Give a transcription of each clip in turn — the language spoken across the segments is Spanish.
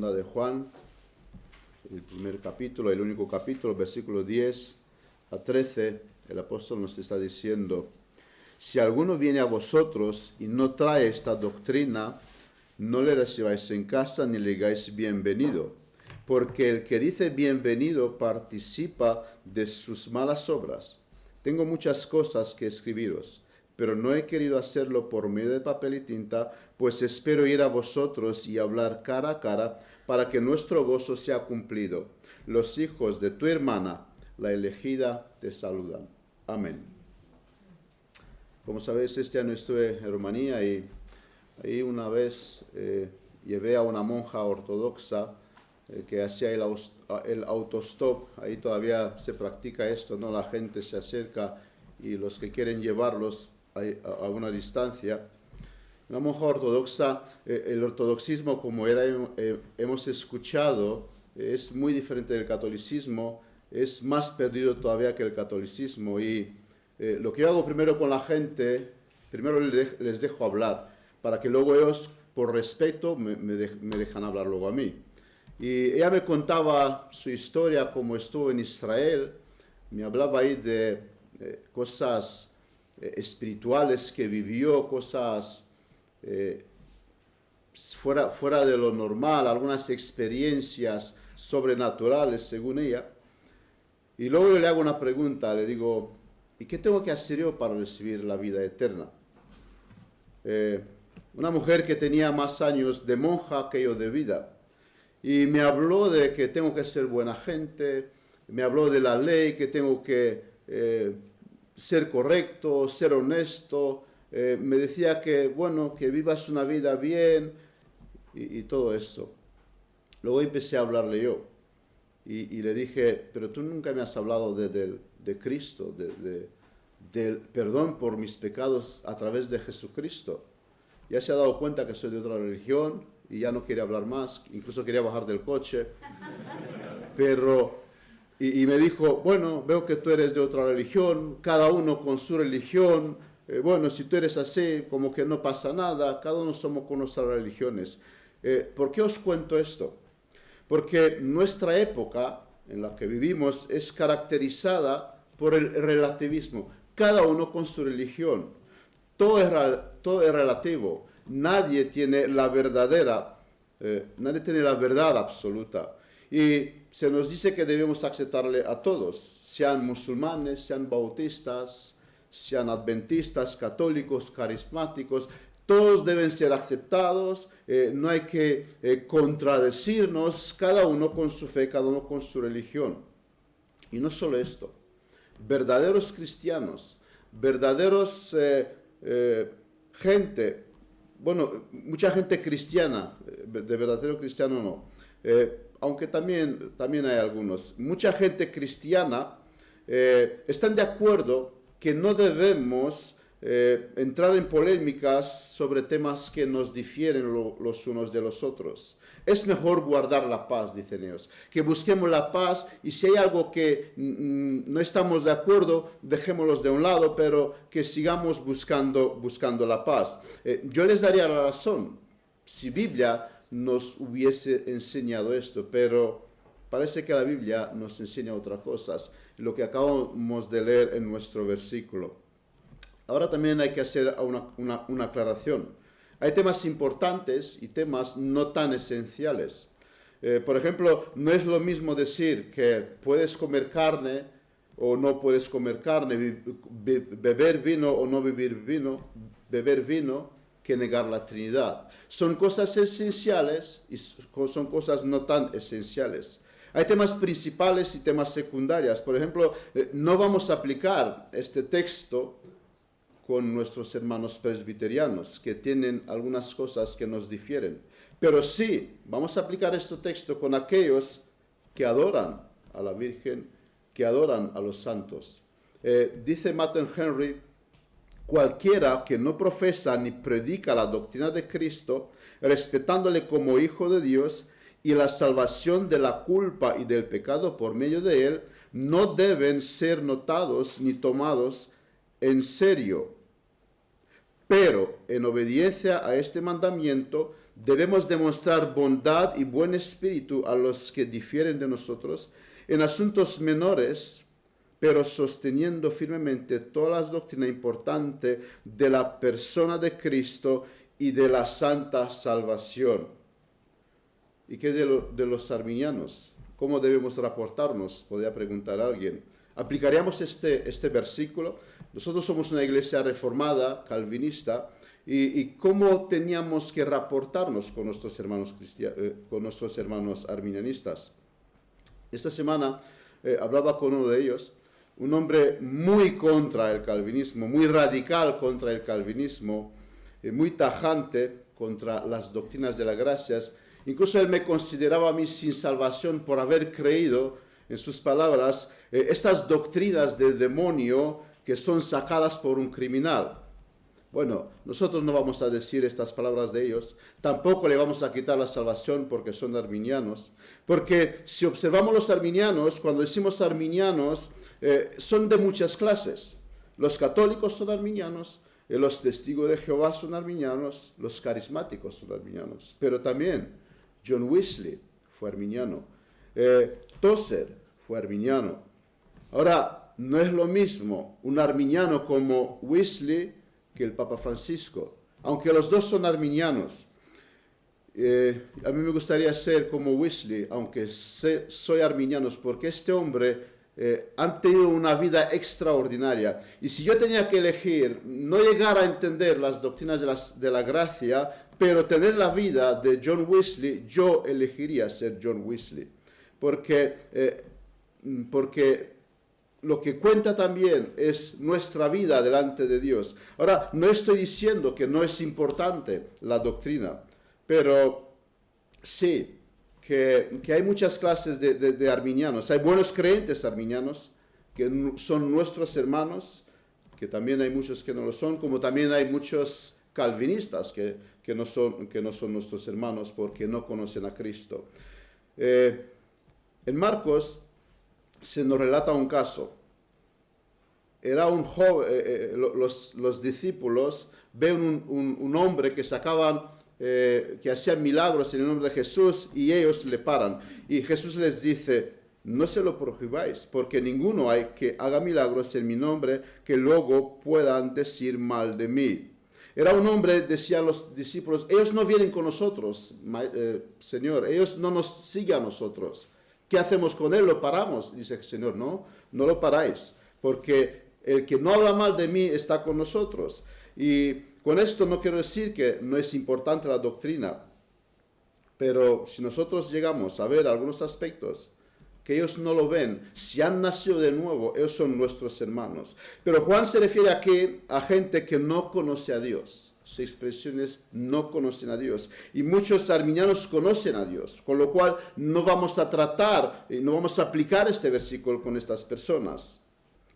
segunda de Juan, el primer capítulo, el único capítulo, versículo 10 a 13, el apóstol nos está diciendo: si alguno viene a vosotros y no trae esta doctrina, no le recibáis en casa ni le digáis bienvenido, porque el que dice bienvenido participa de sus malas obras. Tengo muchas cosas que escribiros, pero no he querido hacerlo por medio de papel y tinta, pues espero ir a vosotros y hablar cara a cara, para que nuestro gozo sea cumplido. Los hijos de tu hermana, la elegida, te saludan. Amén. Como sabéis, este año estuve en Rumanía y ahí una vez llevé a una monja ortodoxa que hacía el autostop. Ahí todavía se practica esto, ¿no? La gente se acerca y los que quieren llevarlos a una distancia. Una monja ortodoxa, el ortodoxismo, como hemos escuchado, es muy diferente del catolicismo, es más perdido todavía que el catolicismo. Y lo que yo hago primero con la gente, primero les dejo hablar, para que luego ellos, por respeto, me dejan hablar luego a mí. Y ella me contaba su historia, cómo estuvo en Israel, me hablaba ahí de cosas espirituales que vivió, cosas fuera de lo normal, algunas experiencias sobrenaturales según ella. Y luego yo le hago una pregunta, le digo: ¿y qué tengo que hacer yo para recibir la vida eterna? Una mujer que tenía más años de monja que yo de vida, y me habló de que tengo que ser buena gente, me habló de la ley, que tengo que ser correcto, ser honesto, me decía que, bueno, que vivas una vida bien y todo esto. Luego empecé a hablarle yo y le dije: pero tú nunca me has hablado de Cristo, del perdón por mis pecados a través de Jesucristo. Ya se ha dado cuenta que soy de otra religión y ya no quiere hablar más, incluso quería bajar del coche, pero... Y me dijo: bueno, veo que tú eres de otra religión, cada uno con su religión, bueno, si tú eres así, como que no pasa nada, cada uno somos con nuestras religiones. ¿Por qué os cuento esto? Porque nuestra época en la que vivimos es caracterizada por el relativismo, cada uno con su religión, todo es relativo, nadie tiene la verdad absoluta. Y se nos dice que debemos aceptarle a todos, sean musulmanes, sean bautistas, sean adventistas, católicos, carismáticos, todos deben ser aceptados, no hay que contradecirnos, cada uno con su fe, cada uno con su religión. Y no solo esto, verdaderos cristianos, verdaderos gente, bueno, mucha gente cristiana, de verdadero cristiano no, aunque también hay algunos, mucha gente cristiana están de acuerdo que no debemos entrar en polémicas sobre temas que nos difieren los unos de los otros. Es mejor guardar la paz, dicen ellos, que busquemos la paz, y si hay algo que no estamos de acuerdo, dejémoslos de un lado, pero que sigamos buscando la paz. Yo les daría la razón si Biblia nos hubiese enseñado esto, pero parece que la Biblia nos enseña otras cosas, lo que acabamos de leer en nuestro versículo. Ahora también hay que hacer una aclaración. Hay temas importantes y temas no tan esenciales. Por ejemplo, no es lo mismo decir que puedes comer carne o no puedes comer carne, beber vino o no beber vino, que negar la Trinidad. Son cosas esenciales y son cosas no tan esenciales. Hay temas principales y temas secundarios. Por ejemplo, no vamos a aplicar este texto con nuestros hermanos presbiterianos, que tienen algunas cosas que nos difieren. Pero sí, vamos a aplicar este texto con aquellos que adoran a la Virgen, que adoran a los santos. Dice Martin Henry: cualquiera que no profesa ni predica la doctrina de Cristo, respetándole como Hijo de Dios y la salvación de la culpa y del pecado por medio de él, no deben ser notados ni tomados en serio. Pero en obediencia a este mandamiento debemos demostrar bondad y buen espíritu a los que difieren de nosotros en asuntos menores, pero sosteniendo firmemente toda la doctrina importante de la persona de Cristo y de la santa salvación. ¿Y qué de los arminianos? ¿Cómo debemos reportarnos? Podría preguntar alguien. ¿Aplicaríamos este versículo? Nosotros somos una iglesia reformada, calvinista, y ¿cómo teníamos que reportarnos con nuestros hermanos arminianistas? Esta semana hablaba con uno de ellos, un hombre muy contra el calvinismo, muy radical contra el calvinismo, muy tajante contra las doctrinas de la gracia. Incluso él me consideraba a mí sin salvación por haber creído, en sus palabras, estas doctrinas del demonio que son sacadas por un criminal. Bueno, nosotros no vamos a decir estas palabras de ellos, tampoco le vamos a quitar la salvación porque son arminianos, porque si observamos los arminianos, cuando decimos arminianos, son de muchas clases. Los católicos son arminianos, los testigos de Jehová son arminianos, los carismáticos son arminianos, pero también John Wesley fue arminiano, Tozer fue arminiano. Ahora, no es lo mismo un arminiano como Wesley que el Papa Francisco, aunque los dos son arminianos. A mí me gustaría ser como Wesley, aunque soy arminiano, porque este hombre han tenido una vida extraordinaria. Y si yo tenía que elegir, no llegar a entender las doctrinas de la gracia, pero tener la vida de John Wesley, yo elegiría ser John Wesley. Porque lo que cuenta también es nuestra vida delante de Dios. Ahora, no estoy diciendo que no es importante la doctrina, pero sí que hay muchas clases de arminianos. Hay buenos creyentes arminianos que son nuestros hermanos, que también hay muchos que no lo son, como también hay muchos calvinistas que no son nuestros hermanos porque no conocen a Cristo. En Marcos se nos relata un caso. Era un joven, los discípulos ven un hombre que que hacía milagros en el nombre de Jesús y ellos le paran. Y Jesús les dice, no se lo prohibáis, porque ninguno hay que haga milagros en mi nombre que luego puedan decir mal de mí. Era un hombre, decían los discípulos, ellos no vienen con nosotros, Señor, ellos no nos siguen a nosotros. ¿Qué hacemos con él? ¿Lo paramos? Dice el Señor, no lo paráis, porque el que no habla mal de mí está con nosotros. Y con esto no quiero decir que no es importante la doctrina, pero si nosotros llegamos a ver algunos aspectos que ellos no lo ven, si han nacido de nuevo, ellos son nuestros hermanos. Pero Juan se refiere aquí a gente que no conoce a Dios. Su expresión es no conocen a Dios. Y muchos arminianos conocen a Dios, con lo cual no vamos a tratar, no vamos a aplicar este versículo con estas personas.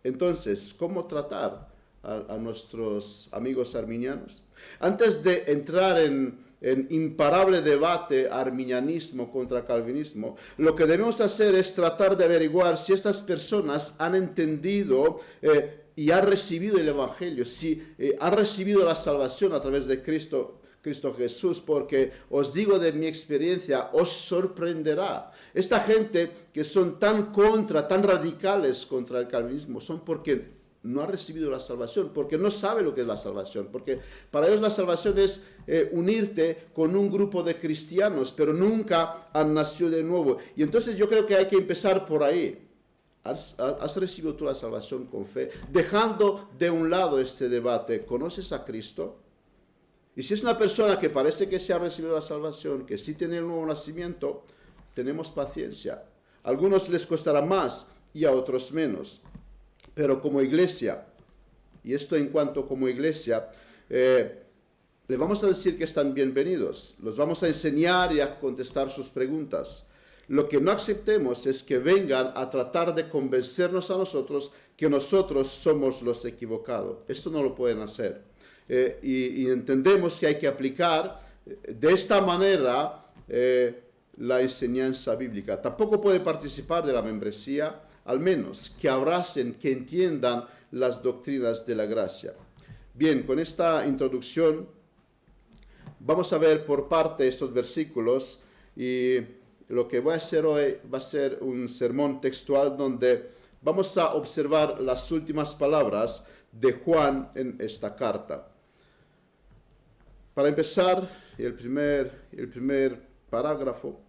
Entonces, ¿cómo tratar a nuestros amigos arminianos? Antes de entrar en imparable debate arminianismo contra calvinismo, lo que debemos hacer es tratar de averiguar si estas personas han entendido y han recibido el Evangelio, si han recibido la salvación a través de Cristo Jesús, porque os digo de mi experiencia, os sorprenderá. Esta gente que son tan radicales contra el calvinismo, son porque no ha recibido la salvación, porque no sabe lo que es la salvación, porque para ellos la salvación es unirte con un grupo de cristianos, pero nunca han nacido de nuevo. Y entonces yo creo que hay que empezar por ahí. ¿Has recibido tú la salvación con fe? Dejando de un lado este debate, ¿conoces a Cristo? Y si es una persona que parece que se ha recibido la salvación, que sí tiene el nuevo nacimiento, tenemos paciencia. A algunos les costará más y a otros menos. Pero como iglesia, y esto en cuanto como iglesia, le vamos a decir que están bienvenidos. Los vamos a enseñar y a contestar sus preguntas. Lo que no aceptemos es que vengan a tratar de convencernos a nosotros que nosotros somos los equivocados. Esto no lo pueden hacer. Y entendemos que hay que aplicar de esta manera la enseñanza bíblica. Tampoco puede participar de la membresía, al menos que abracen, que entiendan las doctrinas de la gracia. Bien, con esta introducción vamos a ver por parte estos versículos y lo que voy a hacer hoy va a ser un sermón textual donde vamos a observar las últimas palabras de Juan en esta carta. Para empezar, el primer parágrafo,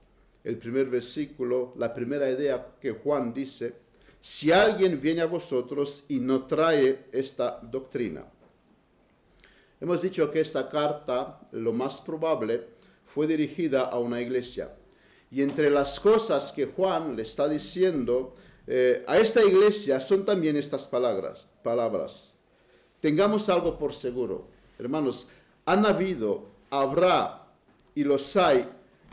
el primer versículo, la primera idea que Juan dice: si alguien viene a vosotros y no trae esta doctrina. Hemos dicho que esta carta, lo más probable, fue dirigida a una iglesia. Y entre las cosas que Juan le está diciendo a esta iglesia son también estas palabras. Tengamos algo por seguro. Hermanos, han habido, habrá y los hay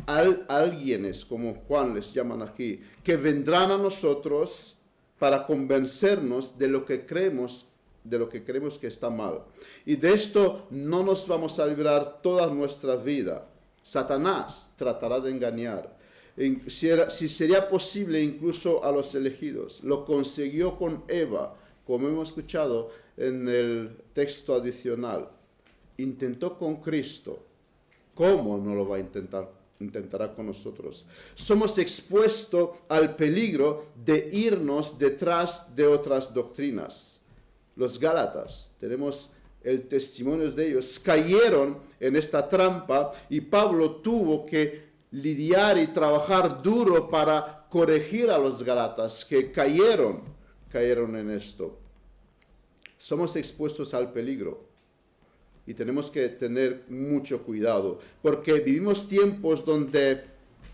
alguienes, como Juan les llaman aquí, que vendrán a nosotros para convencernos de lo que creemos que está mal. Y de esto no nos vamos a librar toda nuestra vida. Satanás tratará de engañar. Si sería posible, incluso a los elegidos. Lo consiguió con Eva, como hemos escuchado en el texto adicional. Intentó con Cristo. ¿Cómo no lo va a intentar? Intentará con nosotros. Somos expuestos al peligro de irnos detrás de otras doctrinas. Los Gálatas, tenemos el testimonio de ellos, cayeron en esta trampa y Pablo tuvo que lidiar y trabajar duro para corregir a los Gálatas que cayeron en esto. Somos expuestos al peligro. Y tenemos que tener mucho cuidado, porque vivimos tiempos donde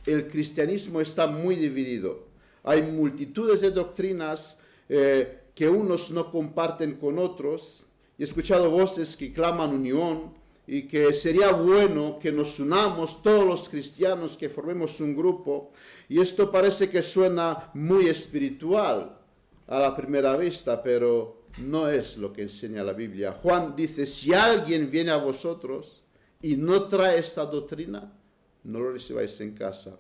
el cristianismo está muy dividido. Hay multitudes de doctrinas que unos no comparten con otros. He escuchado voces que claman unión y que sería bueno que nos unamos todos los cristianos, que formemos un grupo. Y esto parece que suena muy espiritual a la primera vista, pero no es lo que enseña la Biblia. Juan dice: si alguien viene a vosotros y no trae esta doctrina, no lo recibáis en casa.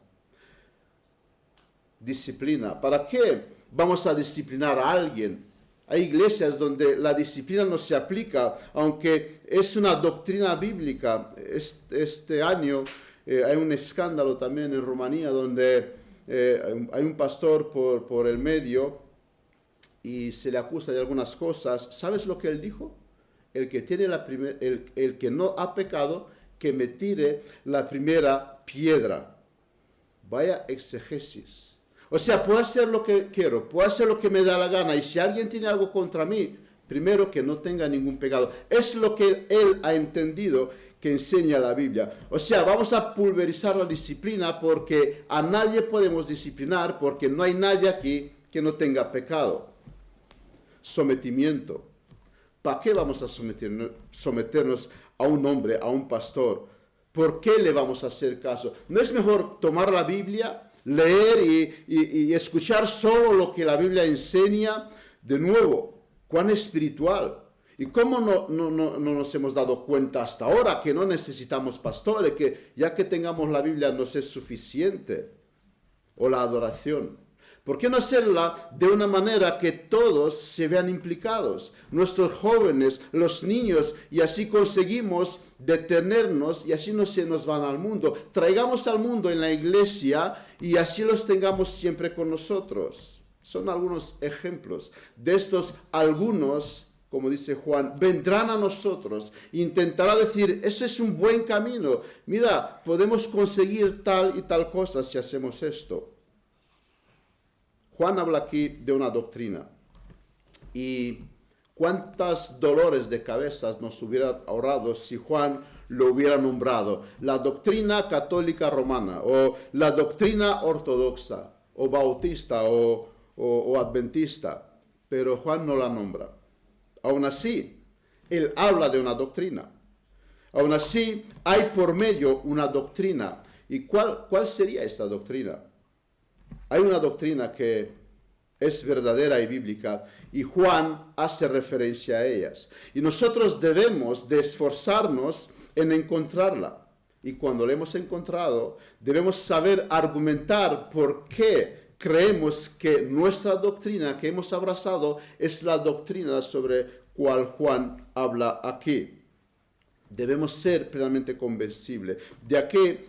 Disciplina. ¿Para qué vamos a disciplinar a alguien? Hay iglesias donde la disciplina no se aplica, aunque es una doctrina bíblica. Este año hay un escándalo también en Rumanía donde hay un pastor por el medio y se le acusa de algunas cosas. ¿Sabes lo que él dijo? El que no ha pecado, que me tire la primera piedra. Vaya exegesis. O sea, puedo hacer lo que quiero, puedo hacer lo que me da la gana, y si alguien tiene algo contra mí, primero que no tenga ningún pecado. Es lo que él ha entendido que enseña la Biblia. O sea, vamos a pulverizar la disciplina porque a nadie podemos disciplinar, porque no hay nadie aquí que no tenga pecado. Sometimiento. ¿Para qué vamos a someternos a un hombre, a un pastor? ¿Por qué le vamos a hacer caso? ¿No es mejor tomar la Biblia, leer y escuchar solo lo que la Biblia enseña? De nuevo, cuán espiritual. ¿Y cómo no nos hemos dado cuenta hasta ahora que no necesitamos pastores, que ya que tengamos la Biblia nos es suficiente? O la adoración. ¿Por qué no hacerla de una manera que todos se vean implicados? Nuestros jóvenes, los niños, y así conseguimos detenernos y así no se nos van al mundo. Traigamos al mundo en la iglesia y así los tengamos siempre con nosotros. Son algunos ejemplos. De estos, algunos, como dice Juan, vendrán a nosotros. Intentará decir: eso es un buen camino. Mira, podemos conseguir tal y tal cosa si hacemos esto. Juan habla aquí de una doctrina. Y cuántos dolores de cabeza nos hubiera ahorrado si Juan lo hubiera nombrado: la doctrina católica romana, o la doctrina ortodoxa, o bautista, o adventista. Pero Juan no la nombra. Aún así, él habla de una doctrina. Aún así, hay por medio una doctrina. ¿Y cuál sería esta doctrina? Hay una doctrina que es verdadera y bíblica, y Juan hace referencia a ellas. Y nosotros debemos de esforzarnos en encontrarla. Y cuando la hemos encontrado, debemos saber argumentar por qué creemos que nuestra doctrina que hemos abrazado es la doctrina sobre cual Juan habla aquí. Debemos ser plenamente convencibles. De aquí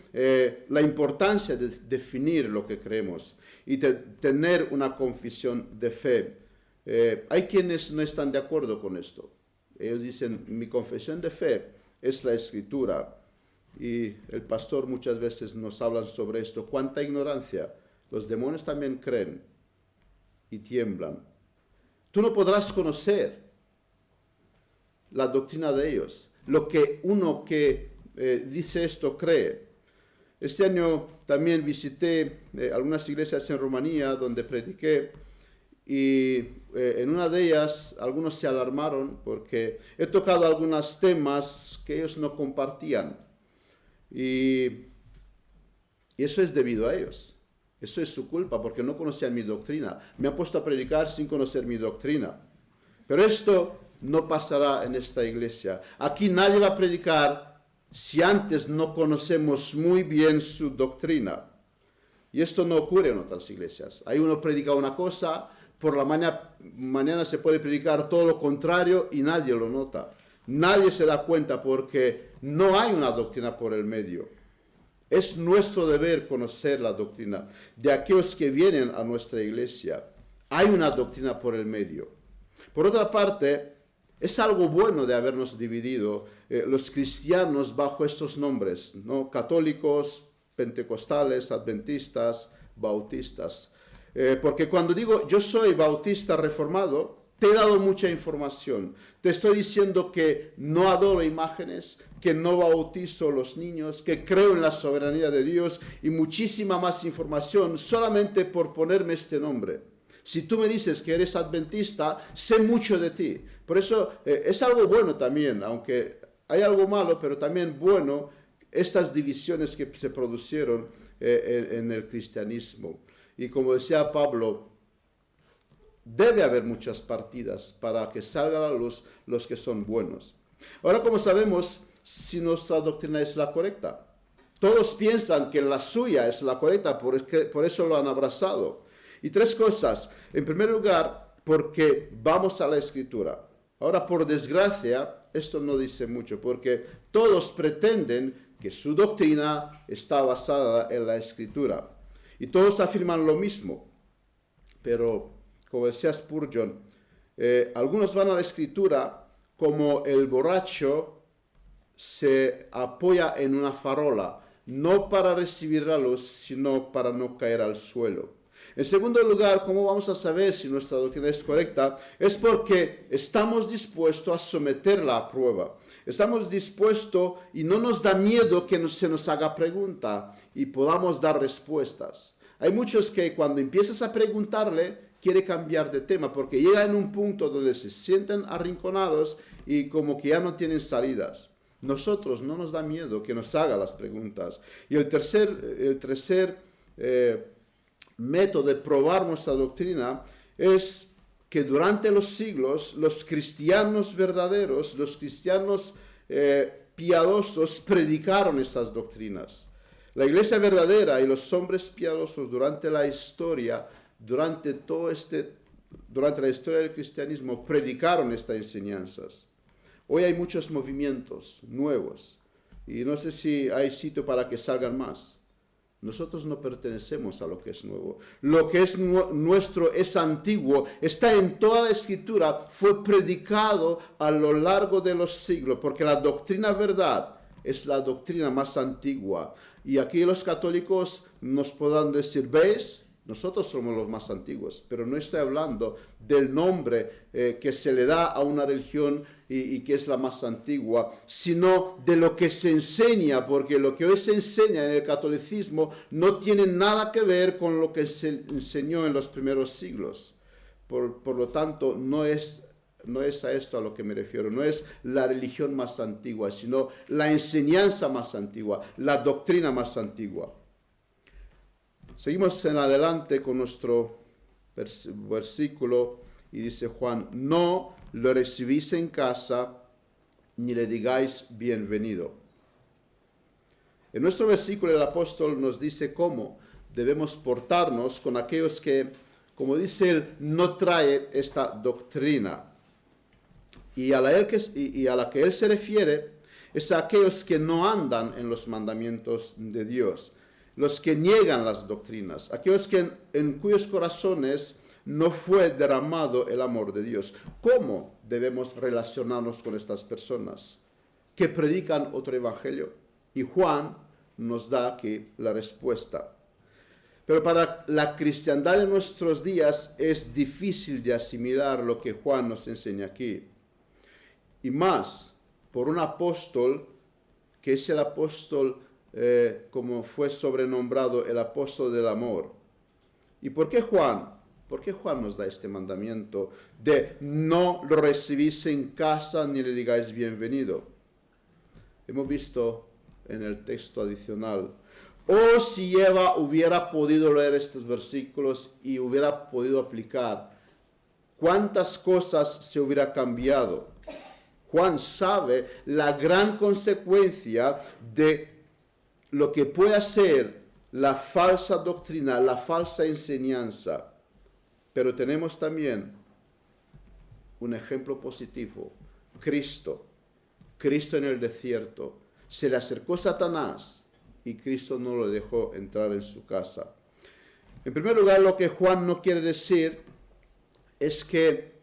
la importancia de definir lo que creemos y de tener una confesión de fe. Hay quienes no están de acuerdo con esto. Ellos dicen, mi confesión de fe es la Escritura. Y el pastor muchas veces nos habla sobre esto. ¡Cuánta ignorancia! Los demonios también creen y tiemblan. Tú no podrás conocer la doctrina de ellos, lo que uno que dice esto cree. Este año también visité algunas iglesias en Rumanía donde prediqué y en una de ellas algunos se alarmaron porque he tocado algunos temas que ellos no compartían y eso es debido a ellos. Eso es su culpa porque no conocían mi doctrina. Me han puesto a predicar sin conocer mi doctrina. Pero esto no pasará en esta iglesia. Aquí nadie va a predicar si antes no conocemos muy bien su doctrina. Y esto no ocurre en otras iglesias. Ahí uno predica una cosa, por la mañana se puede predicar todo lo contrario y nadie lo nota. Nadie se da cuenta porque no hay una doctrina por el medio. Es nuestro deber conocer la doctrina de aquellos que vienen a nuestra iglesia. Hay una doctrina por el medio. Por otra parte, es algo bueno de habernos dividido los cristianos bajo estos nombres, ¿no? Católicos, pentecostales, adventistas, bautistas. Porque cuando digo yo soy bautista reformado, te he dado mucha información. Te estoy diciendo que no adoro imágenes, que no bautizo a los niños, que creo en la soberanía de Dios y muchísima más información solamente por ponerme este nombre. Si tú me dices que eres adventista, sé mucho de ti. Por eso es algo bueno también, aunque hay algo malo, pero también bueno estas divisiones que se produjeron en el cristianismo. Y como decía Pablo, debe haber muchas partidas para que salgan a la luz los que son buenos. Ahora, ¿cómo sabemos si nuestra doctrina es la correcta? Todos piensan que la suya es la correcta, por eso lo han abrazado. Y tres cosas. En primer lugar, porque vamos a la Escritura. Ahora, por desgracia, esto no dice mucho, porque todos pretenden que su doctrina está basada en la Escritura. Y todos afirman lo mismo. Pero, como decía Spurgeon, algunos van a la Escritura como el borracho se apoya en una farola, no para recibir la luz, sino para no caer al suelo. En segundo lugar, ¿cómo vamos a saber si nuestra doctrina es correcta? Es porque estamos dispuestos a someterla a prueba. Estamos dispuestos y no nos da miedo que se nos haga pregunta y podamos dar respuestas. Hay muchos que cuando empiezas a preguntarle, quiere cambiar de tema porque llega en un punto donde se sienten arrinconados y como que ya no tienen salidas. Nosotros no nos da miedo que nos haga las preguntas. Y el tercer método de probar nuestra doctrina es que durante los siglos los cristianos verdaderos, los cristianos piadosos predicaron estas doctrinas. La iglesia verdadera y los hombres piadosos durante la historia, durante la historia del cristianismo, predicaron estas enseñanzas. Hoy hay muchos movimientos nuevos y no sé si hay sitio para que salgan más. Nosotros no pertenecemos a lo que es nuevo. Lo que es nuestro es antiguo, está en toda la Escritura, fue predicado a lo largo de los siglos, porque la doctrina verdad es la doctrina más antigua. Y aquí los católicos nos podrán decir, ¿veis? Nosotros somos los más antiguos, pero no estoy hablando del nombre que se le da a una religión y que es la más antigua, sino de lo que se enseña, porque lo que hoy se enseña en el catolicismo no tiene nada que ver con lo que se enseñó en los primeros siglos. Por lo tanto, no es a esto a lo que me refiero, no es la religión más antigua, sino la enseñanza más antigua, la doctrina más antigua. Seguimos en adelante con nuestro versículo y dice Juan, no lo recibís en casa ni le digáis bienvenido. En nuestro versículo el apóstol nos dice cómo debemos portarnos con aquellos que, como dice él, no trae esta doctrina. y a la que él se refiere es a aquellos que no andan en los mandamientos de Dios, los que niegan las doctrinas, aquellos en cuyos corazones no fue derramado el amor de Dios. ¿Cómo debemos relacionarnos con estas personas que predican otro evangelio? Y Juan nos da aquí la respuesta. Pero para la cristiandad de nuestros días es difícil de asimilar lo que Juan nos enseña aquí. Y más por un apóstol que es el apóstol, como fue sobrenombrado, el apóstol del amor. ¿Y por qué Juan? ¿Por qué Juan nos da este mandamiento de no lo recibís en casa ni le digáis bienvenido? Hemos visto en el texto adicional. Oh, si Eva hubiera podido leer estos versículos y hubiera podido aplicar, ¿cuántas cosas se hubiera cambiado? Juan sabe la gran consecuencia de lo que puede ser la falsa doctrina, la falsa enseñanza. Pero tenemos también un ejemplo positivo. Cristo en el desierto. Se le acercó Satanás y Cristo no lo dejó entrar en su casa. En primer lugar, lo que Juan no quiere decir es que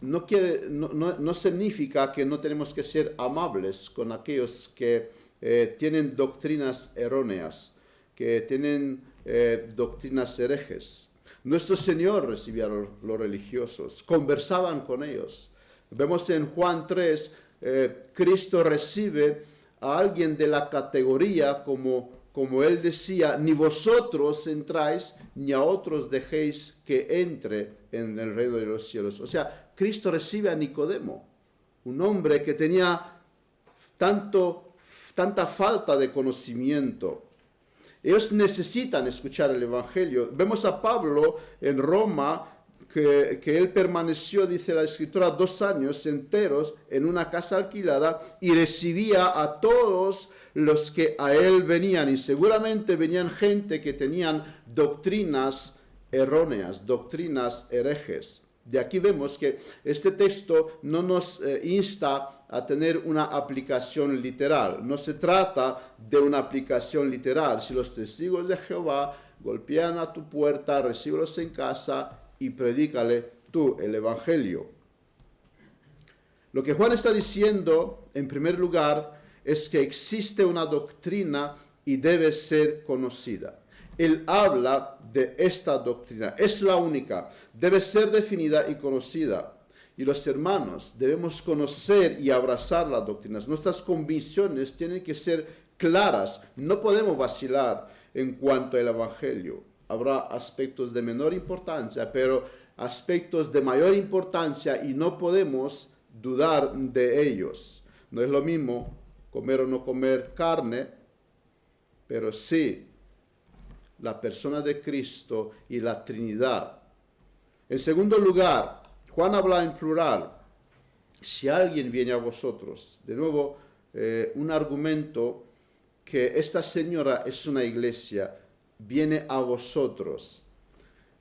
no significa que no tenemos que ser amables con aquellos que tienen doctrinas erróneas, que tienen doctrinas herejes. Nuestro Señor recibía a los religiosos, conversaban con ellos. Vemos en Juan 3, Cristo recibe a alguien de la categoría, como él decía, ni vosotros entráis, ni a otros dejéis que entre en el reino de los cielos. O sea, Cristo recibe a Nicodemo, un hombre que tenía tanta falta de conocimiento. Ellos necesitan escuchar el Evangelio. Vemos a Pablo en Roma, que él permaneció, dice la Escritura, 2 años enteros en una casa alquilada y recibía a todos los que a él venían. Y seguramente venían gente que tenían doctrinas erróneas, doctrinas herejes. De aquí vemos que este texto no nos insta a tener una aplicación literal. No se trata de una aplicación literal. Si los testigos de Jehová golpean a tu puerta, recíbelos en casa y predícale tú el Evangelio. Lo que Juan está diciendo, en primer lugar, es que existe una doctrina y debe ser conocida. Él habla de esta doctrina, es la única, debe ser definida y conocida. Y los hermanos debemos conocer y abrazar las doctrinas. Nuestras convicciones tienen que ser claras, no podemos vacilar en cuanto al Evangelio. Habrá aspectos de menor importancia, pero aspectos de mayor importancia y no podemos dudar de ellos. No es lo mismo comer o no comer carne, pero sí la persona de Cristo y la Trinidad. En segundo lugar, Juan habla en plural. Si alguien viene a vosotros, de nuevo, un argumento que esta señora es una iglesia, viene a vosotros.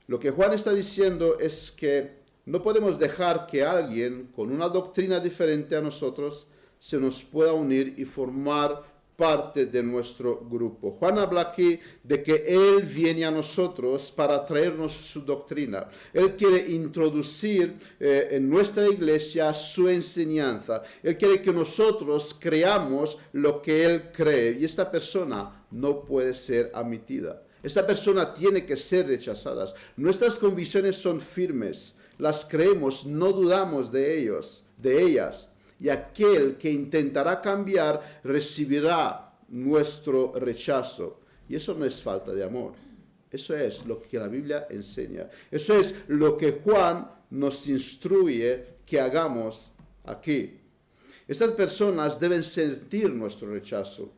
Lo que Juan está diciendo es que no podemos dejar que alguien con una doctrina diferente a nosotros se nos pueda unir y formar parte de nuestro grupo. Juan habla aquí de que Él viene a nosotros para traernos su doctrina. Él quiere introducir en nuestra iglesia su enseñanza. Él quiere que nosotros creamos lo que Él cree. Y esta persona no puede ser admitida. Esta persona tiene que ser rechazada. Nuestras convicciones son firmes. Las creemos, no dudamos de ellas. Y aquel que intentará cambiar recibirá nuestro rechazo. Y eso no es falta de amor. Eso es lo que la Biblia enseña. Eso es lo que Juan nos instruye que hagamos aquí. Estas personas deben sentir nuestro rechazo.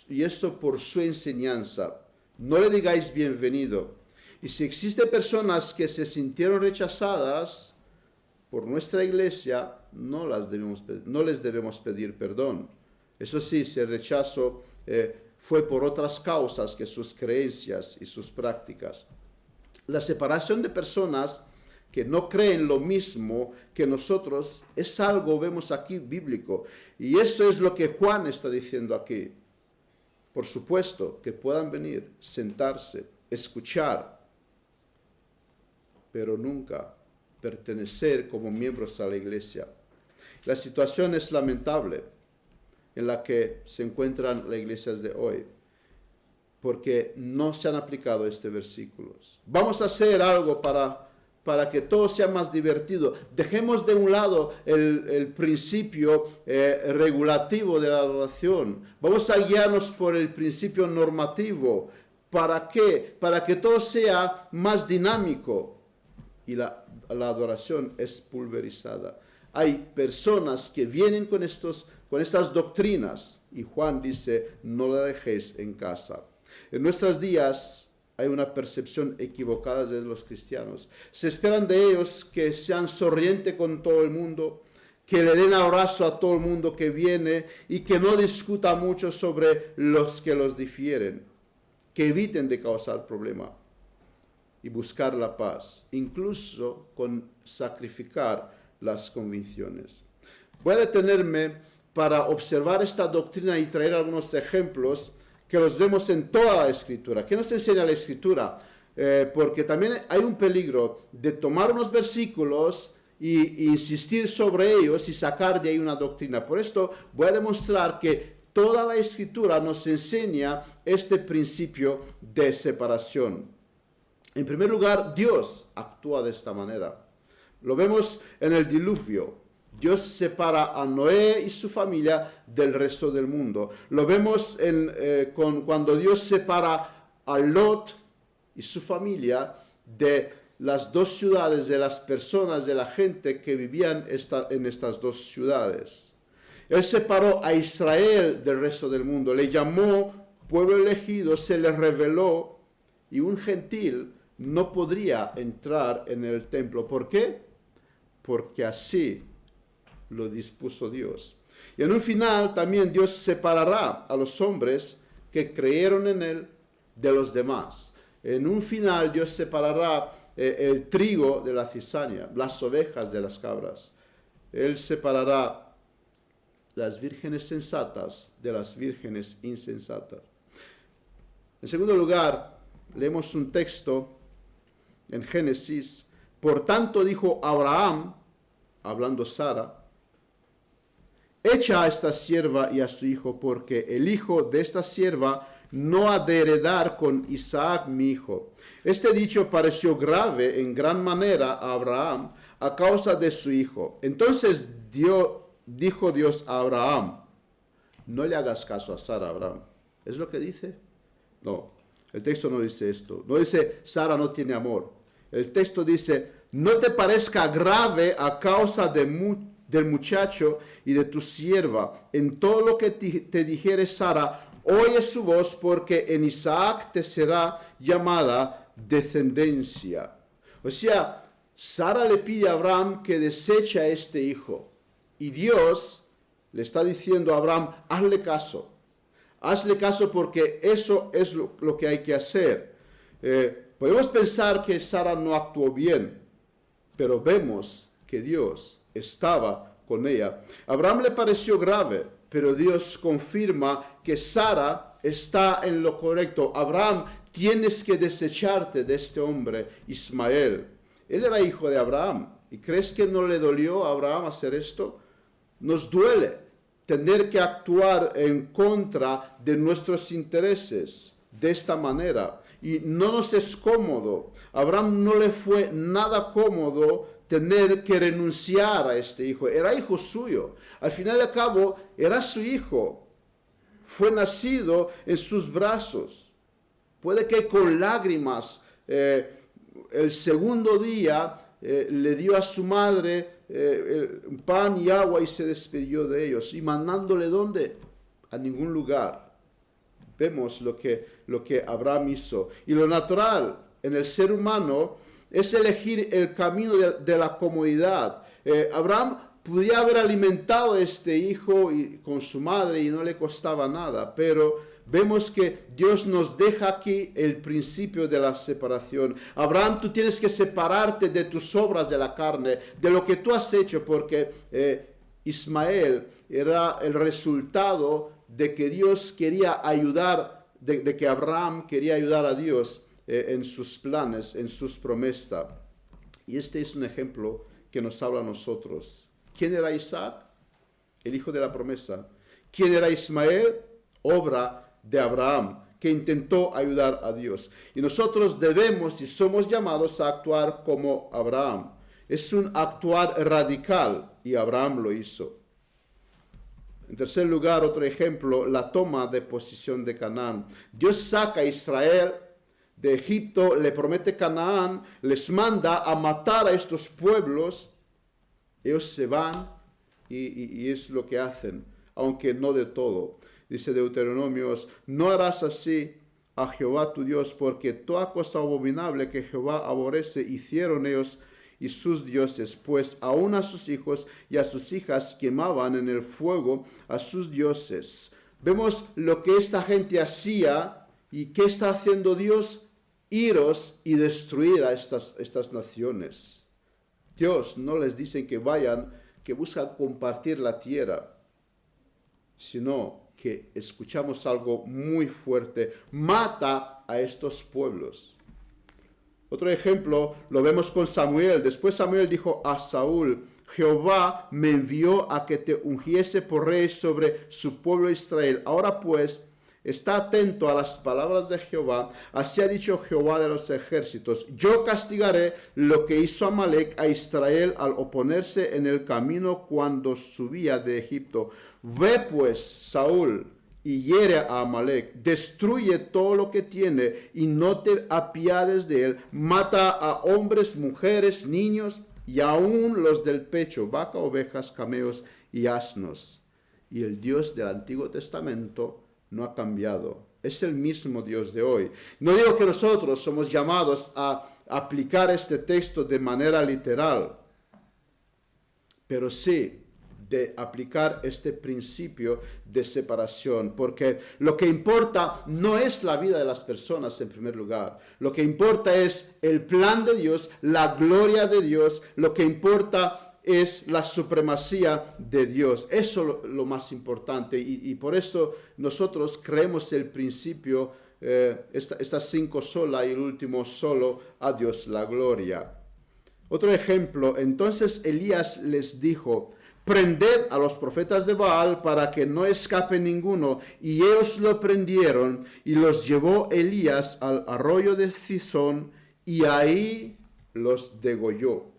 Y esto por su enseñanza. No le digáis bienvenido. Y si existen personas que se sintieron rechazadas por nuestra iglesia, no les debemos pedir perdón. Eso sí, si el rechazo fue por otras causas que sus creencias y sus prácticas. La separación de personas que no creen lo mismo que nosotros, es algo, vemos aquí, bíblico. Y esto es lo que Juan está diciendo aquí. Por supuesto, que puedan venir, sentarse, escuchar, pero nunca pertenecer como miembros a la iglesia. La situación es lamentable en la que se encuentran las iglesias de hoy, porque no se han aplicado estos versículos. Vamos a hacer algo para que todo sea más divertido. Dejemos de un lado el principio regulativo de la adoración. Vamos a guiarnos por el principio normativo. ¿Para qué? Para que todo sea más dinámico. Y la adoración es pulverizada. Hay personas que vienen con estas doctrinas, y Juan dice, no la dejéis en casa. En nuestros días hay una percepción equivocada de los cristianos. Se esperan de ellos que sean sonrientes con todo el mundo, que le den abrazo a todo el mundo que viene y que no discuta mucho sobre los que los difieren, que eviten de causar problema y buscar la paz, incluso con sacrificar las convicciones. Voy a detenerme para observar esta doctrina y traer algunos ejemplos que los vemos en toda la Escritura. ¿Qué nos enseña la Escritura? Porque también hay un peligro de tomar unos versículos e insistir sobre ellos y sacar de ahí una doctrina. Por esto voy a demostrar que toda la Escritura nos enseña este principio de separación. En primer lugar, Dios actúa de esta manera. Lo vemos en el diluvio. Dios separa a Noé y su familia del resto del mundo. Lo vemos cuando Dios separa a Lot y su familia de las dos ciudades, de las personas, de la gente que vivían en estas dos ciudades. Él separó a Israel del resto del mundo, le llamó pueblo elegido, se le reveló, y un gentil no podría entrar en el templo. ¿Por qué? Porque así lo dispuso Dios. Y en un final también Dios separará a los hombres que creyeron en Él de los demás. En un final Dios separará el trigo de la cizaña, las ovejas de las cabras. Él separará las vírgenes sensatas de las vírgenes insensatas. En segundo lugar, leemos un texto en Génesis. Por tanto dijo Abraham, hablando Sara, echa a esta sierva y a su hijo, porque el hijo de esta sierva no ha de heredar con Isaac mi hijo. Este dicho pareció grave en gran manera a Abraham a causa de su hijo. Entonces dijo Dios a Abraham, no le hagas caso a Sara, Abraham. ¿Es lo que dice? No, el texto no dice esto. No dice Sara no tiene amor. El texto dice, no te parezca grave a causa del muchacho y de tu sierva. En todo lo que te dijere Sara, oye su voz, porque en Isaac te será llamada descendencia. O sea, Sara le pide a Abraham que deseche a este hijo. Y Dios le está diciendo a Abraham, hazle caso. Hazle caso porque eso es lo que hay que hacer. Podemos pensar que Sara no actuó bien, pero vemos que Dios estaba con ella. A Abraham le pareció grave, pero Dios confirma que Sara está en lo correcto. Abraham, tienes que desecharte de este hombre, Ismael. Él era hijo de Abraham. ¿Y crees que no le dolió a Abraham hacer esto? Nos duele tener que actuar en contra de nuestros intereses de esta manera. Y no nos es cómodo. A Abraham no le fue nada cómodo tener que renunciar a este hijo. Era hijo suyo. Al final y al cabo, era su hijo. Fue nacido en sus brazos. Puede que con lágrimas, el segundo día le dio a su madre pan y agua y se despidió de ellos. ¿Y mandándole dónde? A ningún lugar. Vemos lo que Abraham hizo. Y lo natural en el ser humano es elegir el camino de la comodidad. Abraham podría haber alimentado a este hijo con su madre y no le costaba nada, pero vemos que Dios nos deja aquí el principio de la separación. Abraham, tú tienes que separarte de tus obras de la carne, de lo que tú has hecho, porque Ismael era el resultado de que Dios quería ayudar, de que Abraham quería ayudar a Dios en sus planes, en sus promesas. Y este es un ejemplo que nos habla a nosotros. ¿Quién era Isaac? El hijo de la promesa. ¿Quién era Ismael? Obra de Abraham, que intentó ayudar a Dios. Y nosotros debemos y somos llamados a actuar como Abraham. Es un actuar radical y Abraham lo hizo. En tercer lugar, otro ejemplo, la toma de posesión de Canaán. Dios saca a Israel de Egipto, le promete Canaán, les manda a matar a estos pueblos. Ellos se van y es lo que hacen, aunque no de todo. Dice Deuteronomios, no harás así a Jehová tu Dios, porque toda cosa abominable que Jehová aborrece hicieron ellos y sus dioses, pues aún a sus hijos y a sus hijas quemaban en el fuego a sus dioses. Vemos lo que esta gente hacía y qué está haciendo Dios, iros y destruir a estas naciones. Dios no les dice que vayan, que buscan compartir la tierra, sino que escuchamos algo muy fuerte, mata a estos pueblos. Otro ejemplo lo vemos con Samuel. Después Samuel dijo a Saúl, Jehová me envió a que te ungiese por rey sobre su pueblo Israel. Ahora pues, está atento a las palabras de Jehová. Así ha dicho Jehová de los ejércitos. Yo castigaré lo que hizo Amalec a Israel al oponerse en el camino cuando subía de Egipto. Ve pues, Saúl, y hiere a Amalec. Destruye todo lo que tiene y no te apiades de él. Mata a hombres, mujeres, niños y aún los del pecho, vaca, ovejas, camellos y asnos. Y el Dios del Antiguo Testamento no ha cambiado. Es el mismo Dios de hoy. No digo que nosotros somos llamados a aplicar este texto de manera literal, pero sí de aplicar este principio de separación, porque lo que importa no es la vida de las personas en primer lugar. Lo que importa es el plan de Dios, la gloria de Dios. Lo que importa es la supremacía de Dios. Eso es lo más importante y por esto nosotros creemos el principio, estas 5 sola y el último solo, a Dios la gloria. Otro ejemplo, entonces Elías les dijo, prended a los profetas de Baal para que no escape ninguno. Y ellos lo prendieron y los llevó Elías al arroyo de Cisón y ahí los degolló.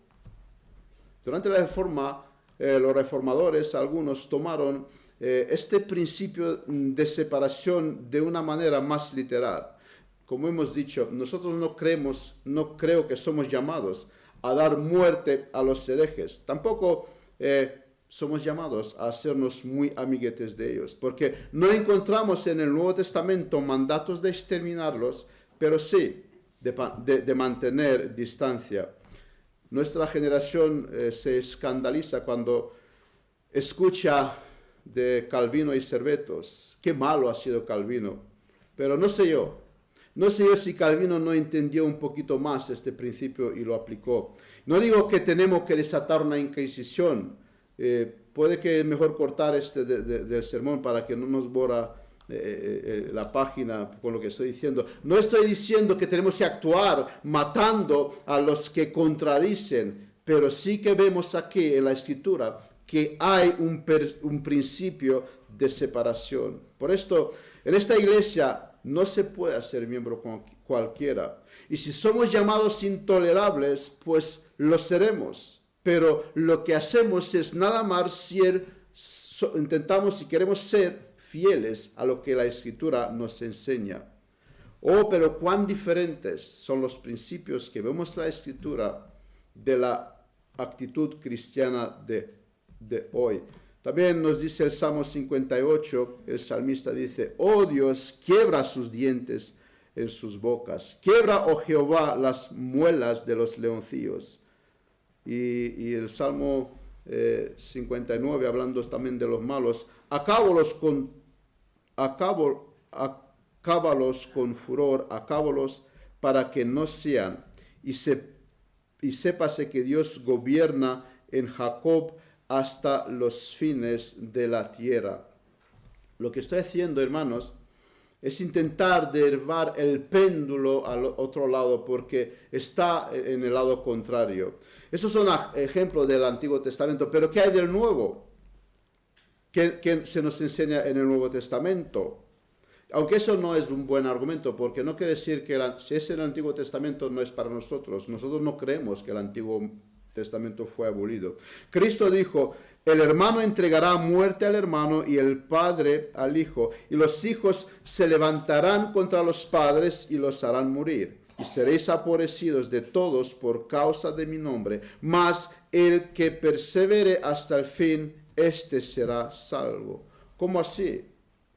Durante la reforma, los reformadores, algunos tomaron este principio de separación de una manera más literal. Como hemos dicho, nosotros no creo que somos llamados a dar muerte a los herejes. Tampoco somos llamados a hacernos muy amiguetes de ellos, porque no encontramos en el Nuevo Testamento mandatos de exterminarlos, pero sí de mantener distancia. Nuestra generación se escandaliza cuando escucha de Calvino y Servetos. Qué malo ha sido Calvino. Pero no sé yo si Calvino no entendió un poquito más este principio y lo aplicó. No digo que tenemos que desatar una inquisición. Puede que es mejor cortar del sermón para que no nos borra la página con lo que estoy diciendo. No estoy diciendo que tenemos que actuar matando a los que contradicen, pero sí que vemos aquí en la Escritura que hay un principio de separación. Por esto, en esta iglesia no se puede ser miembro con cualquiera. Y si somos llamados intolerables, pues lo seremos. Pero lo que hacemos es nada más intentamos y queremos ser fieles a lo que la Escritura nos enseña. Oh, pero cuán diferentes son los principios que vemos en la Escritura de la actitud cristiana de hoy. También nos dice el Salmo 58, el salmista dice, oh Dios, quiebra sus dientes en sus bocas, quiebra, oh Jehová, las muelas de los leoncillos. Y el Salmo 59, hablando también de los malos, acábalos con furor, acábalos para que no sean, y sépase que Dios gobierna en Jacob hasta los fines de la tierra. Lo que estoy haciendo, hermanos, es intentar derribar el péndulo al otro lado, porque está en el lado contrario. Esos son ejemplos del Antiguo Testamento, pero ¿qué hay del Nuevo? ¿Qué se nos enseña en el Nuevo Testamento? Aunque eso no es un buen argumento, porque no quiere decir que si es el Antiguo Testamento no es para nosotros. Nosotros no creemos que el Antiguo Testamento fue abolido. Cristo dijo: el hermano entregará muerte al hermano y el padre al hijo, y los hijos se levantarán contra los padres y los harán morir. Y seréis aborrecidos de todos por causa de mi nombre, mas el que persevere hasta el fin, éste será salvo. ¿Cómo así?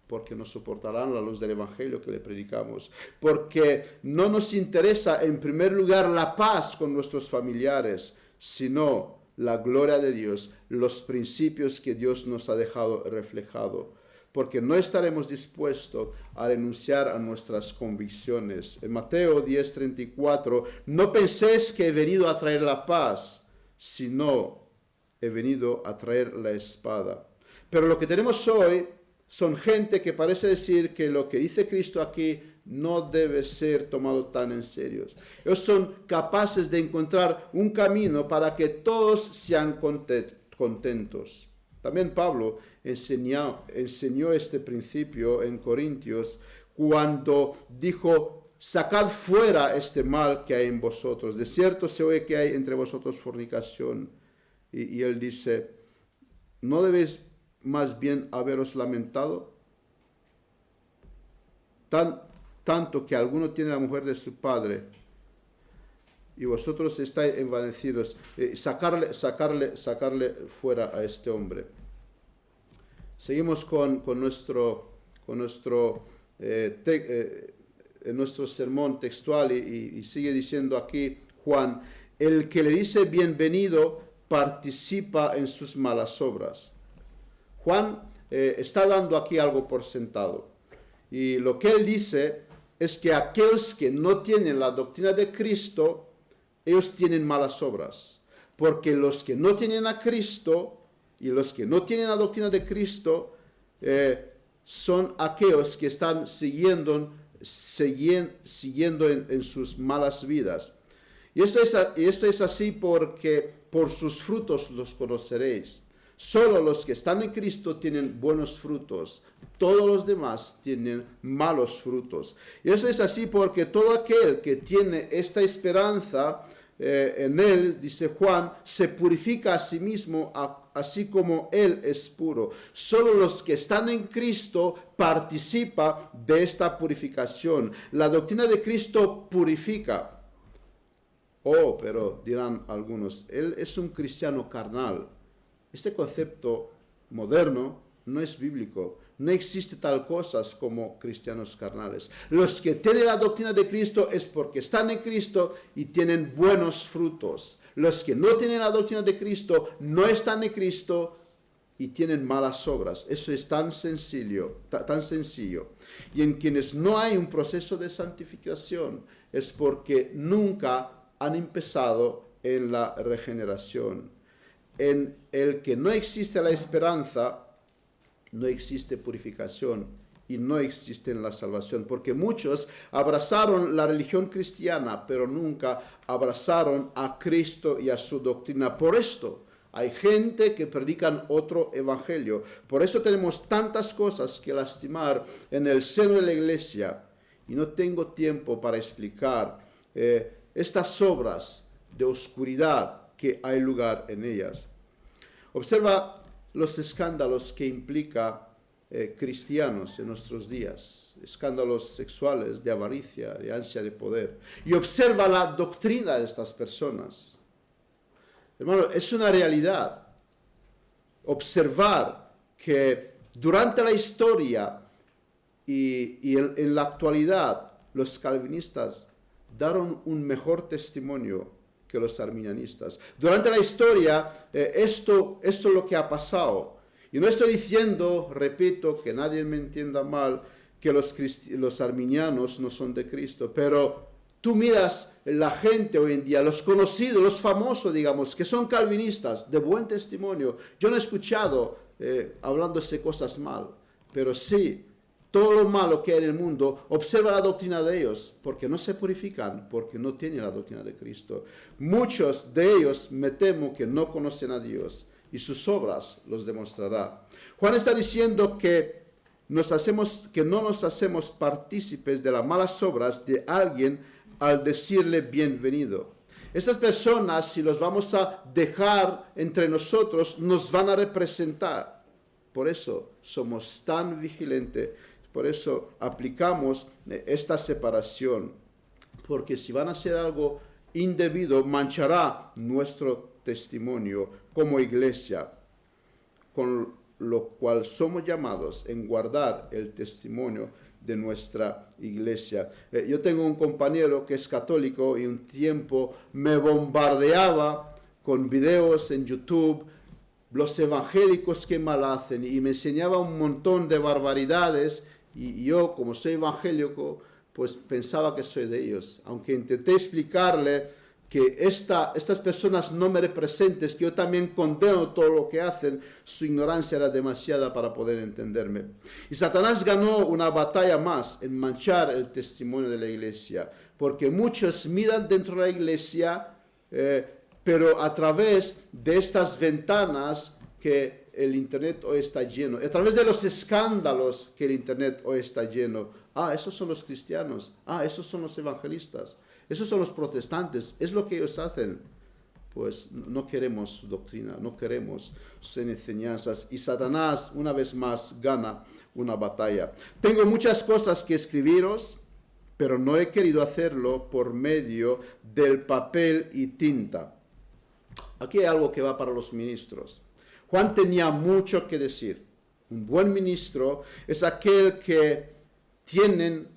Porque no soportarán la luz del Evangelio que le predicamos, porque no nos interesa en primer lugar la paz con nuestros familiares, sino la gloria de Dios, los principios que Dios nos ha dejado reflejado, porque no estaremos dispuestos a renunciar a nuestras convicciones. En Mateo 10:34, no penséis que he venido a traer la paz, sino he venido a traer la espada. Pero lo que tenemos hoy son gente que parece decir que lo que dice Cristo aquí no debe ser tomado tan en serio. Ellos son capaces de encontrar un camino para que todos sean contentos. También Pablo enseñó este principio en Corintios cuando dijo: sacad fuera este mal que hay en vosotros. De cierto se oye que hay entre vosotros fornicación. Y él dice: ¿no debéis más bien haberos lamentado? Tanto que alguno tiene la mujer de su padre, y vosotros estáis envanecidos. Sacarle fuera a este hombre. Seguimos con nuestro sermón textual y sigue diciendo aquí Juan: el que le dice bienvenido participa en sus malas obras. Juan está dando aquí algo por sentado. Y lo que él dice es que aquellos que no tienen la doctrina de Cristo, ellos tienen malas obras. Porque los que no tienen a Cristo y los que no tienen la doctrina de Cristo son aquellos que están siguiendo en sus malas vidas. Y esto es así porque por sus frutos los conoceréis. Solo los que están en Cristo tienen buenos frutos. Todos los demás tienen malos frutos. Y eso es así porque todo aquel que tiene esta esperanza en Él, dice Juan, se purifica a sí mismo, así como Él es puro. Solo los que están en Cristo participan de esta purificación. La doctrina de Cristo purifica. Oh, pero dirán algunos, Él es un cristiano carnal. Este concepto moderno no es bíblico. No existe tal cosa como cristianos carnales. Los que tienen la doctrina de Cristo es porque están en Cristo y tienen buenos frutos. Los que no tienen la doctrina de Cristo no están en Cristo y tienen malas obras. Eso es tan sencillo. Y en quienes no hay un proceso de santificación es porque nunca han empezado en la regeneración. En el que no existe la esperanza, no existe purificación y no existe la salvación, porque muchos abrazaron la religión cristiana, pero nunca abrazaron a Cristo y a su doctrina. Por esto hay gente que predican otro evangelio. Por eso tenemos tantas cosas que lastimar en el seno de la iglesia. Y no tengo tiempo para explicar estas obras de oscuridad que hay lugar en ellas. Observa los escándalos que implica cristianos en nuestros días, escándalos sexuales, de avaricia, de ansia de poder. Y observa la doctrina de estas personas. Hermano, es una realidad observar que durante la historia y en la actualidad los calvinistas daron un mejor testimonio que los arminianistas. Durante la historia, esto es lo que ha pasado. Y no estoy diciendo, repito, que nadie me entienda mal, que los arminianos no son de Cristo, pero tú miras la gente hoy en día, los conocidos, los famosos, digamos, que son calvinistas, de buen testimonio. Yo no he escuchado hablándose cosas mal, pero sí, todo lo malo que hay en el mundo, observa la doctrina de ellos, porque no se purifican, porque no tienen la doctrina de Cristo. Muchos de ellos me temo que no conocen a Dios, y sus obras los demostrará. Juan está diciendo que no nos hacemos partícipes de las malas obras de alguien al decirle bienvenido. Estas personas, si los vamos a dejar entre nosotros, nos van a representar. Por eso somos tan vigilantes, por eso aplicamos esta separación. Porque si van a hacer algo indebido, manchará nuestro testimonio como iglesia, con lo cual somos llamados en guardar el testimonio de nuestra iglesia. Yo tengo un compañero que es católico y un tiempo me bombardeaba con videos en YouTube, los evangélicos que mal hacen, y me enseñaba un montón de barbaridades, y yo, como soy evangélico, pues pensaba que soy de ellos, aunque intenté explicarle que estas personas no me representen, que yo también condeno todo lo que hacen, su ignorancia era demasiada para poder entenderme. Y Satanás ganó una batalla más en manchar el testimonio de la iglesia, porque muchos miran dentro de la iglesia, pero a través de estas ventanas que el Internet hoy está lleno, a través de los escándalos que el Internet hoy está lleno. Esos son los cristianos, esos son los evangelistas. Esos son los protestantes, es lo que ellos hacen. Pues no queremos su doctrina, no queremos sus enseñanzas. Y Satanás, una vez más, gana una batalla. Tengo muchas cosas que escribiros, pero no he querido hacerlo por medio del papel y tinta. Aquí hay algo que va para los ministros. Juan tenía mucho que decir. Un buen ministro es aquel que tienen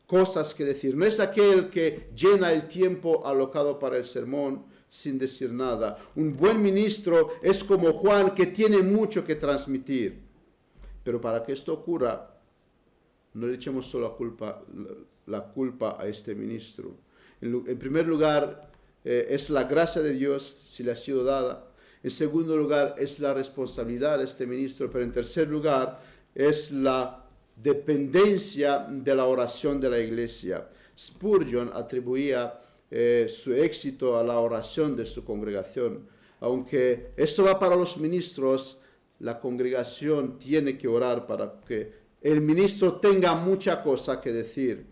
cosas que decir. No es aquel que llena el tiempo alocado para el sermón sin decir nada. Un buen ministro es como Juan, que tiene mucho que transmitir. Pero para que esto ocurra, no le echemos solo la culpa a este ministro. En primer lugar, es la gracia de Dios si le ha sido dada. En segundo lugar, es la responsabilidad de este ministro. Pero en tercer lugar, es la dependencia de la oración de la iglesia. Spurgeon atribuía su éxito a la oración de su congregación. Aunque esto va para los ministros, la congregación tiene que orar para que el ministro tenga mucha cosa que decir.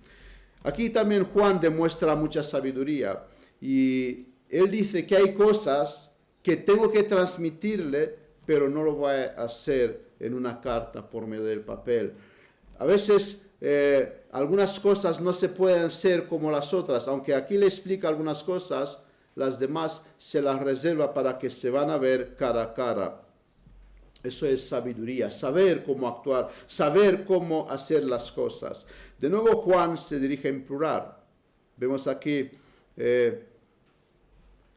Aquí también Juan demuestra mucha sabiduría y él dice que hay cosas que tengo que transmitirle, pero no lo voy a hacer en una carta por medio del papel. A veces algunas cosas no se pueden hacer como las otras, aunque aquí le explica algunas cosas, las demás se las reserva para que se van a ver cara a cara. Eso es sabiduría, saber cómo actuar, saber cómo hacer las cosas. De nuevo Juan se dirige en plural. Vemos aquí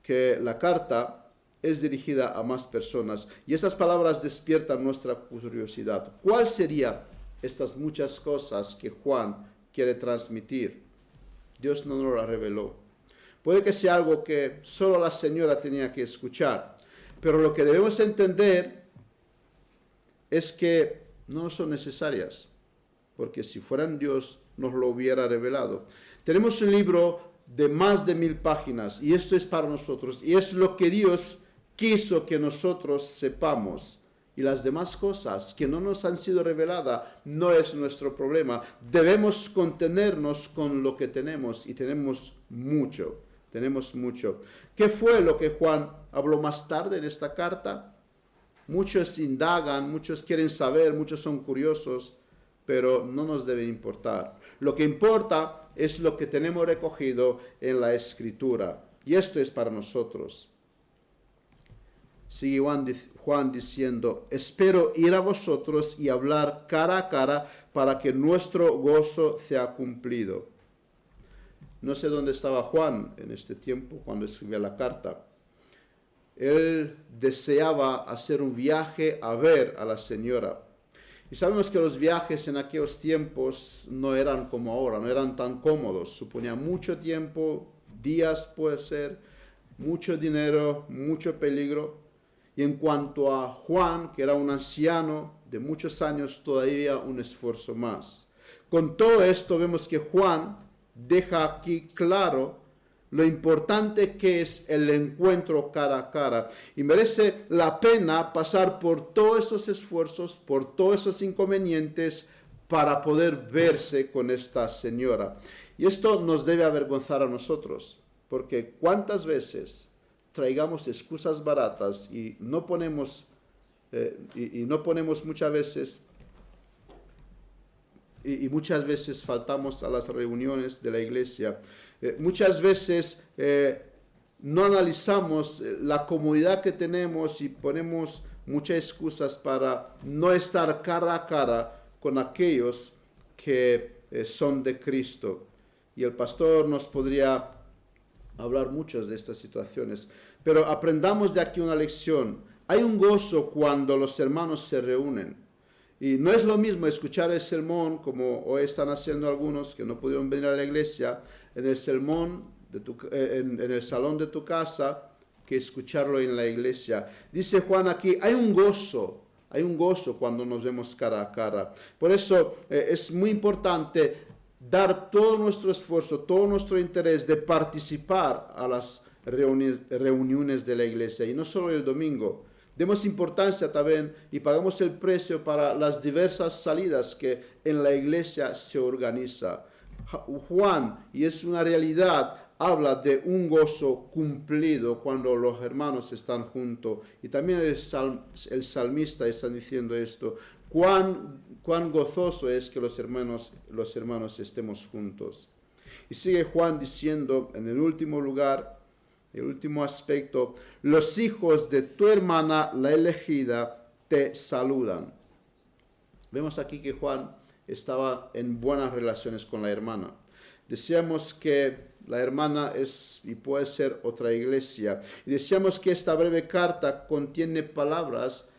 que la carta es dirigida a más personas y esas palabras despiertan nuestra curiosidad. ¿Cuál sería estas muchas cosas que Juan quiere transmitir? Dios no nos las reveló. Puede que sea algo que solo la señora tenía que escuchar, pero lo que debemos entender es que no son necesarias, porque si fueran Dios nos lo hubiera revelado. Tenemos un libro de más de 1000 páginas y esto es para nosotros y es lo que Dios quiso que nosotros sepamos. Y las demás cosas que no nos han sido reveladas no es nuestro problema. Debemos contenernos con lo que tenemos y tenemos mucho. ¿Qué fue lo que Juan habló más tarde en esta carta? Muchos indagan, muchos quieren saber, muchos son curiosos, pero no nos debe importar. Lo que importa es lo que tenemos recogido en la Escritura. Y esto es para nosotros. Sigue Juan diciendo, espero ir a vosotros y hablar cara a cara para que nuestro gozo sea cumplido. No sé dónde estaba Juan en este tiempo cuando escribía la carta. Él deseaba hacer un viaje a ver a la señora. Y sabemos que los viajes en aquellos tiempos no eran como ahora, no eran tan cómodos. Suponía mucho tiempo, días puede ser, mucho dinero, mucho peligro. Y en cuanto a Juan, que era un anciano de muchos años, todavía un esfuerzo más. Con todo esto vemos que Juan deja aquí claro lo importante que es el encuentro cara a cara. Y merece la pena pasar por todos estos esfuerzos, por todos esos inconvenientes para poder verse con esta señora. Y esto nos debe avergonzar a nosotros, porque cuántas veces traigamos excusas baratas y no ponemos muchas veces... Y muchas veces faltamos a las reuniones de la iglesia. Muchas veces no analizamos la comodidad que tenemos y ponemos muchas excusas para no estar cara a cara con aquellos que son de Cristo. Y el pastor nos podría hablar muchas de estas situaciones. Pero aprendamos de aquí una lección. Hay un gozo cuando los hermanos se reúnen. Y no es lo mismo escuchar el sermón, como hoy están haciendo algunos que no pudieron venir a la iglesia, en el sermón, en el salón de tu casa, que escucharlo en la iglesia. Dice Juan aquí, hay un gozo cuando nos vemos cara a cara. Por eso es muy importante dar todo nuestro esfuerzo, todo nuestro interés de participar a las reuniones de la iglesia, y no solo el domingo. Demos importancia también y pagamos el precio para las diversas salidas que en la iglesia se organiza. Juan, y es una realidad, habla de un gozo cumplido cuando los hermanos están juntos. Y también el salmista está diciendo esto. Cuán gozoso es que los hermanos estemos juntos. Y sigue Juan diciendo en el último lugar, el último aspecto, los hijos de tu hermana, la elegida, te saludan. Vemos aquí que Juan estaba en buenas relaciones con la hermana. Decíamos que la hermana es y puede ser otra iglesia. Y decíamos que esta breve carta contiene palabras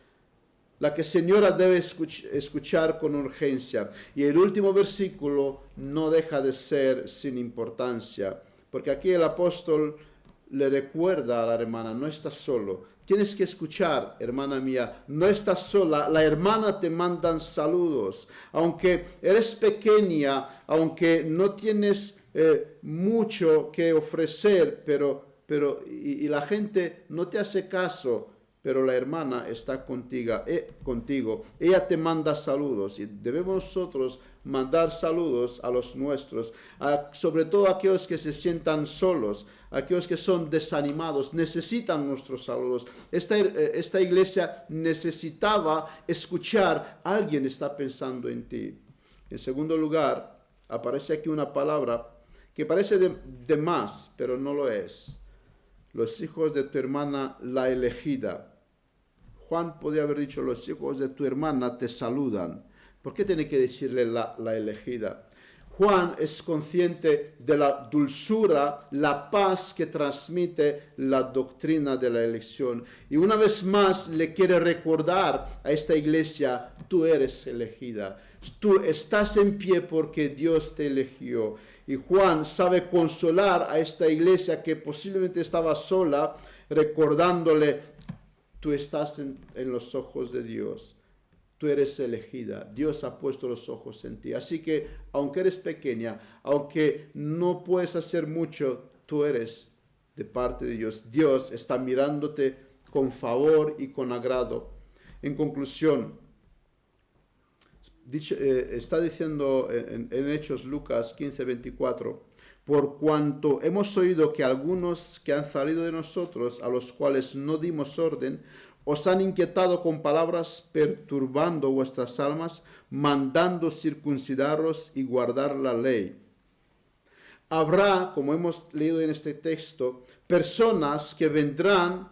la que señora debe escuchar con urgencia. Y el último versículo no deja de ser sin importancia, porque aquí el apóstol le recuerda a la hermana, no estás solo, tienes que escuchar, hermana mía, no estás sola, la hermana te mandan saludos, aunque eres pequeña, aunque no tienes mucho que ofrecer, y la gente no te hace caso, pero la hermana está contigo, ella te manda saludos, y debemos nosotros mandar saludos a los nuestros, sobre todo a aquellos que se sientan solos, aquellos que son desanimados, necesitan nuestros saludos. Esta iglesia necesitaba escuchar, alguien está pensando en ti. En segundo lugar, aparece aquí una palabra que parece de más, pero no lo es. Los hijos de tu hermana, la elegida. Juan podía haber dicho, los hijos de tu hermana te saludan. ¿Por qué tiene que decirle la elegida? Juan es consciente de la dulzura, la paz que transmite la doctrina de la elección. Y una vez más le quiere recordar a esta iglesia, tú eres elegida. Tú estás en pie porque Dios te eligió. Y Juan sabe consolar a esta iglesia que posiblemente estaba sola, recordándole, tú estás en los ojos de Dios. Tú eres elegida, Dios ha puesto los ojos en ti. Así que, aunque eres pequeña, aunque no puedes hacer mucho, tú eres de parte de Dios. Dios está mirándote con favor y con agrado. En conclusión, está diciendo en Hechos Lucas 15:24, por cuanto hemos oído que algunos que han salido de nosotros, a los cuales no dimos orden, os han inquietado con palabras, perturbando vuestras almas, mandando circuncidaros y guardar la ley. Habrá, como hemos leído en este texto, personas que vendrán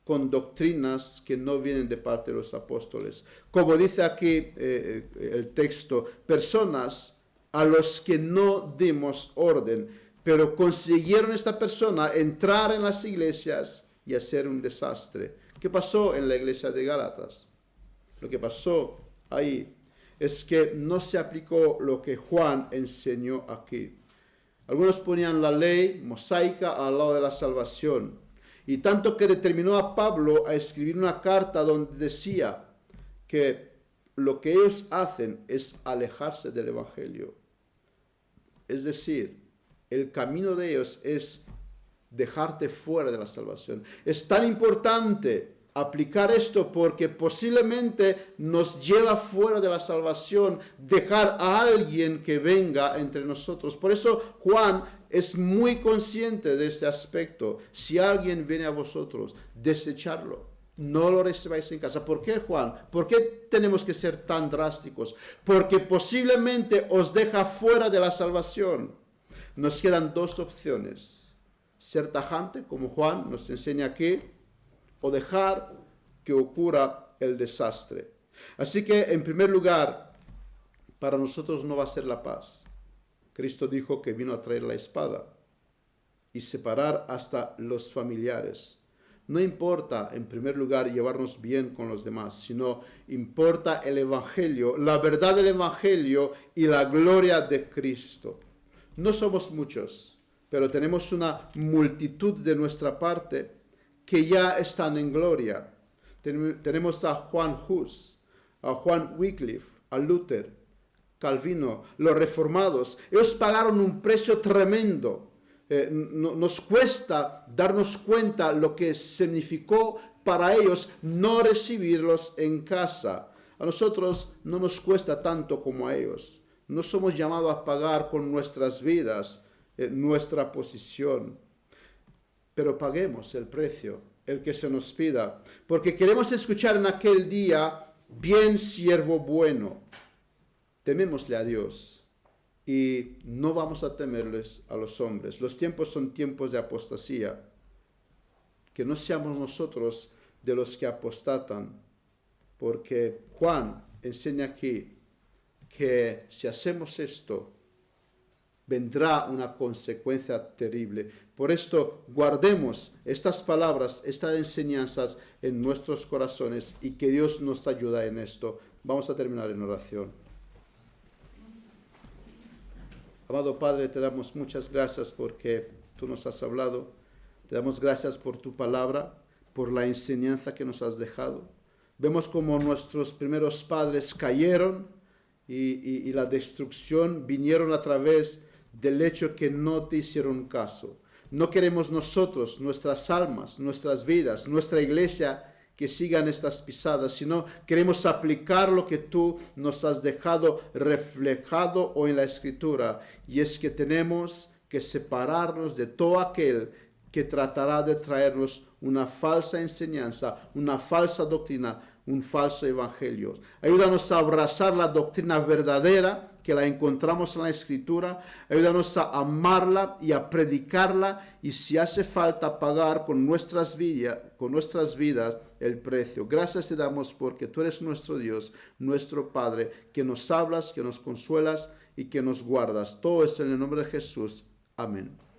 con doctrinas que no vienen de parte de los apóstoles. Como dice aquí el texto, personas a los que no dimos orden, pero consiguieron esta persona entrar en las iglesias y hacer un desastre. ¿Qué pasó en la iglesia de Gálatas? Lo que pasó ahí es que no se aplicó lo que Juan enseñó aquí. Algunos ponían la ley mosaica al lado de la salvación, y tanto que determinó a Pablo a escribir una carta donde decía que lo que ellos hacen es alejarse del Evangelio. Es decir, el camino de ellos es dejarte fuera de la salvación. Es tan importante aplicar esto porque posiblemente nos lleva fuera de la salvación dejar a alguien que venga entre nosotros. Por eso Juan es muy consciente de este aspecto. Si alguien viene a vosotros, desecharlo. No lo recibáis en casa. ¿Por qué, Juan? ¿Por qué tenemos que ser tan drásticos? Porque posiblemente os deja fuera de la salvación. Nos quedan dos opciones. Ser tajante, como Juan nos enseña aquí, o dejar que ocurra el desastre. Así que, en primer lugar, para nosotros no va a ser la paz. Cristo dijo que vino a traer la espada y separar hasta los familiares. No importa, en primer lugar, llevarnos bien con los demás, sino importa el Evangelio, la verdad del Evangelio y la gloria de Cristo. No somos muchos, pero tenemos una multitud de nuestra parte que ya están en gloria. Tenemos a Juan Hus, a Juan Wycliffe, a Luther, Calvino, los reformados. Ellos pagaron un precio tremendo. Nos cuesta darnos cuenta lo que significó para ellos no recibirlos en casa. A nosotros no nos cuesta tanto como a ellos. No somos llamados a pagar con nuestras vidas nuestra posición. Pero paguemos el precio, el que se nos pida, porque queremos escuchar en aquel día, bien siervo bueno. Temémosle a Dios y no vamos a temerles a los hombres. Los tiempos son tiempos de apostasía. Que no seamos nosotros de los que apostatan, porque Juan enseña aquí que si hacemos esto, vendrá una consecuencia terrible. Por esto, guardemos estas palabras, estas enseñanzas en nuestros corazones y que Dios nos ayude en esto. Vamos a terminar en oración. Amado Padre, te damos muchas gracias porque tú nos has hablado. Te damos gracias por tu palabra, por la enseñanza que nos has dejado. Vemos como nuestros primeros padres cayeron y la destrucción vinieron a través del hecho que no te hicieron caso. No queremos nosotros, nuestras almas, nuestras vidas, nuestra iglesia que sigan estas pisadas, sino queremos aplicar lo que tú nos has dejado reflejado hoy en la Escritura, y es que tenemos que separarnos de todo aquel que tratará de traernos una falsa enseñanza, una falsa doctrina, un falso evangelio. Ayúdanos a abrazar la doctrina verdadera que la encontramos en la Escritura. Ayúdanos a amarla y a predicarla, y si hace falta pagar con nuestras vidas el precio. Gracias te damos porque tú eres nuestro Dios, nuestro Padre, que nos hablas, que nos consuelas y que nos guardas. Todo es en el nombre de Jesús. Amén.